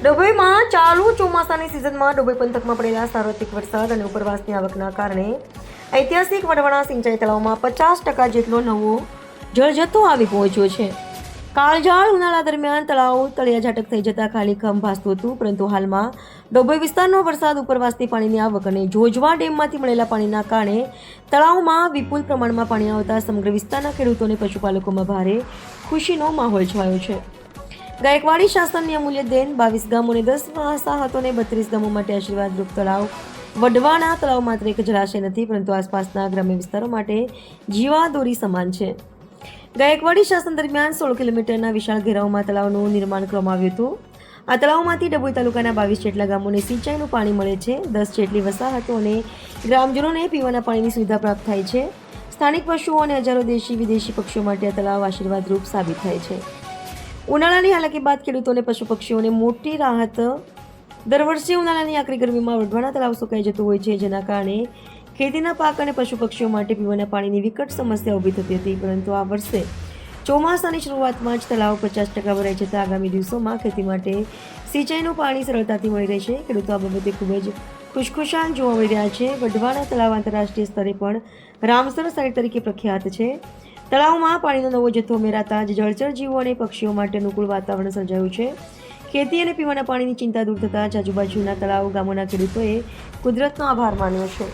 ડભોઈમાં ચાલુ ચોમાસાની સિઝનમાં ડભોઈ પંથકમાં પડેલા સાર્વત્રિક વરસાદ અને ઉપરવાસની આવકના કારણે ઐતિહાસિક વઢવાણા સિંચાઈ તળાવમાં 50% જેટલો નવો જળજથ્થો આવી પહોંચ્યો છે. કાળઝાળ ઉનાળા દરમિયાન તળાવ તળિયા ઝાટક થઈ જતા ખાલીખમ ભાસતું હતું, પરંતુ હાલમાં ડભોઈ વિસ્તારનો વરસાદ, ઉપરવાસની પાણીની આવક અને જોજવા ડેમમાંથી મળેલા પાણીના કારણે તળાવમાં વિપુલ પ્રમાણમાં પાણી આવતા સમગ્ર વિસ્તારના ખેડૂતો અને પશુપાલકોમાં ભારે ખુશીનો માહોલ છવાયો છે. ગાયકવાડી શાસનની અમૂલ્ય દેન 22 ગામોને 10 વસાહતોને 32 ગામો માટે આશીર્વાદરૂપ તળાવ વઢવાણા તળાવ માત્ર એક જળાશય નથી, પરંતુ આસપાસના ગ્રામ્ય વિસ્તારો માટે જીવાદોરી સમાન છે. ગાયકવાડી શાસન દરમિયાન 16 કિલોમીટરના વિશાળ ઘેરાવમાં તળાવનું નિર્માણ કરવામાં આવ્યું હતું. આ તળાવમાંથી ડભોઈ તાલુકાના 22 જેટલા ગામોને સિંચાઈનું પાણી મળે છે. 10 જેટલી વસાહતો અને ગ્રામજનોને પીવાના પાણીની સુવિધા પ્રાપ્ત થાય છે. સ્થાનિક પશુઓ અને હજારો દેશી વિદેશી પક્ષીઓ માટે આ તળાવ આશીર્વાદરૂપ સાબિત થાય છે. ઉનાળાની હાલાકી બાદ ખેડૂતોને પશુ પક્ષીઓને મોટી રાહત. દર વર્ષે ઉનાળાની આકરી ગરમીમાં વઢવાણા તળાવ સુકાઈ જતું હોય છે, જેના કારણે ખેતીના પાક અને પશુ પક્ષીઓ માટે પીવાના પાણીની વિકટ સમસ્યા ઊભી થતી હતી. પરંતુ આ વર્ષે ચોમાસાની શરૂઆતમાં જ તળાવ 50% ભરાઈ જતાં આગામી દિવસોમાં ખેતી માટે સિંચાઈનું પાણી સરળતાથી મળી રહેશે. ખેડૂતો આ બાબતે ખૂબ જ ખુશખુશાલ જોવા મળી રહ્યા છે. વઢવાણા તળાવ આંતરરાષ્ટ્રીય સ્તરે પણ રામસર સાઇટ તરીકે પ્રખ્યાત છે. તળાવમાં પાણીનો નવો જથ્થો ઉમેરાતા જ જળચર જીવો અને પક્ષીઓ માટે અનુકૂળ વાતાવરણ સર્જાયું છે. ખેતી અને પીવાના પાણીની ચિંતા દૂર થતાં જ આજુબાજુના તળાવ ગામોના ખેડૂતોએ કુદરતનો આભાર માન્યો છે.